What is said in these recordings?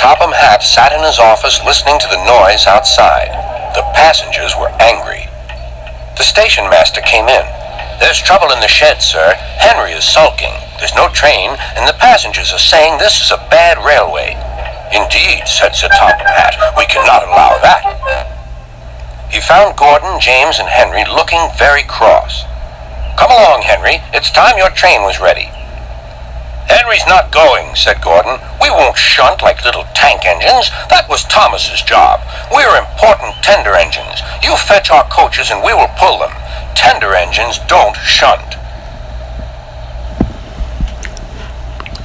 Topham Hatt sat in his office listening to the noise outside. The passengers were angry. The station master came in. "There's trouble in the shed, sir. Henry is sulking. There's no train, and the passengers are saying this is a bad railway." "Indeed," said Sir Topham Hatt. "We cannot allow that." He found Gordon, James, and Henry looking very cross. "Come along, Henry. It's time your train was ready." "Henry's not going," said Gordon. "We won't shunt like little tank engines. That was Thomas's job. We're important tender engines. You fetch our coaches and we will pull them. Tender engines don't shunt."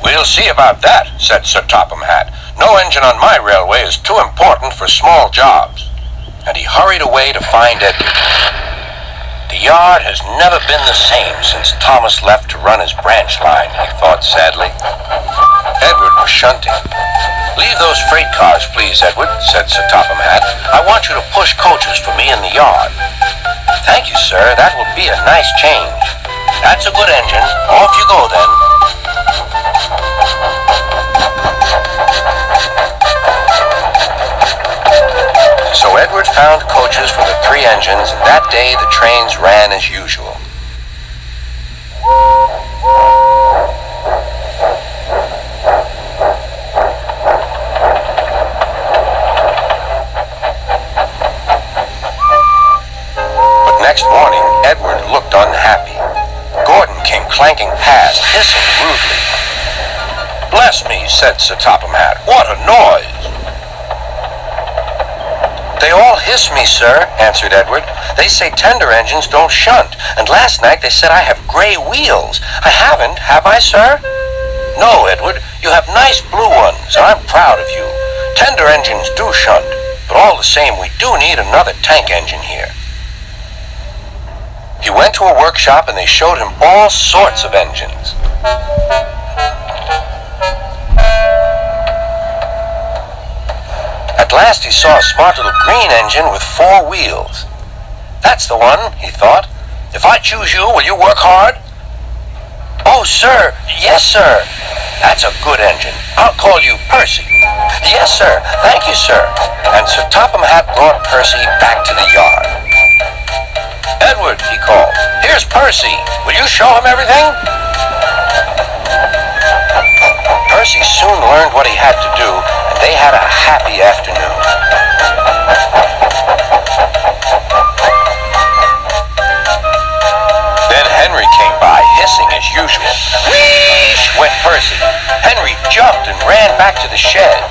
"We'll see about that," said Sir Topham Hatt. "No engine on my railway is too important for small jobs." And he hurried away to find Edward. The yard has never been the same since Thomas left to run his branch line, he thought sadly. Edward was shunting. "Leave those freight cars, please, Edward," said Sir Topham Hatt. "I want you to push coaches for me in the yard." "Thank you, sir. That will be a nice change." "That's a good engine. Off you go, then." So Edward found coaches for the three engines, and that day the trains ran as usual. But next morning, Edward looked unhappy. Gordon came clanking past, hissing rudely. "Bless me," said Sir Topham Hatt. "What a noise!" "They all hiss me, sir," answered Edward. "They say tender engines don't shunt, and last night they said I have gray wheels. I haven't, have I, sir?" "No, Edward, you have nice blue ones, and I'm proud of you. Tender engines do shunt, but all the same we do need another tank engine here." He went to a workshop and they showed him all sorts of engines. At last he saw a smart little green engine with 4 wheels. "That's the one," he thought. "If I choose you, will you work hard?" "Oh, sir, yes, sir." "That's a good engine. I'll call you Percy." "Yes, sir. Thank you, sir." And Sir Topham Hatt brought Percy back to the yard. "Edward," he called, "here's Percy. Will you show him everything?" Percy soon learned what he had to do, and they had a happy afternoon. Then Henry came by, hissing as usual. "Wheesh!" went Percy. Henry jumped and ran back to the shed.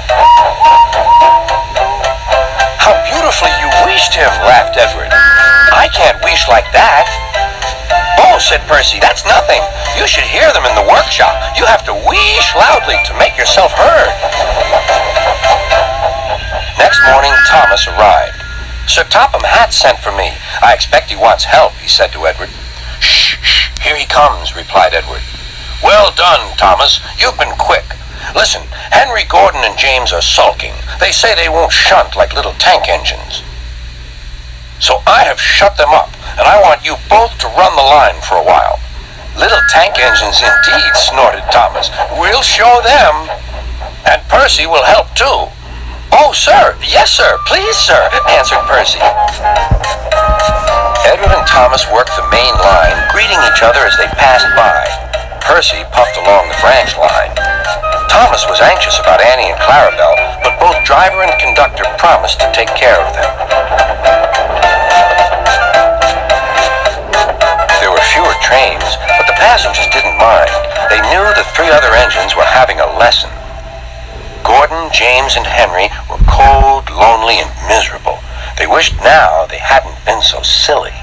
"How beautifully you wheeshed him," laughed Edward. "I can't wheesh like that." "Oh," said Percy, "that's nothing. You should hear them in the workshop. You have to wheesh loudly to make yourself heard." Next morning, Thomas arrived. "Sir Topham Hatt sent for me. I expect he wants help," he said to Edward. "Shh, shh, here he comes," replied Edward. "Well done, Thomas. You've been quick. Listen, Henry, Gordon, and James are sulking. They say they won't shunt like little tank engines. So I have shut them up, and I want you both to run the line for a while." "Little tank engines indeed," snorted Thomas. "We'll show them. And Percy will help too." "Oh, sir, yes, sir, please, sir," answered Percy. Edward and Thomas worked the main line, greeting each other as they passed by. Percy puffed along the branch line. Thomas was anxious about Annie and Clarabelle, but both driver and conductor promised to take care of them. There were fewer trains, but the passengers didn't mind. They knew the 3 other engines were having a lesson. Gordon, James, and Henry were cold, lonely, and miserable. They wished now they hadn't been so silly.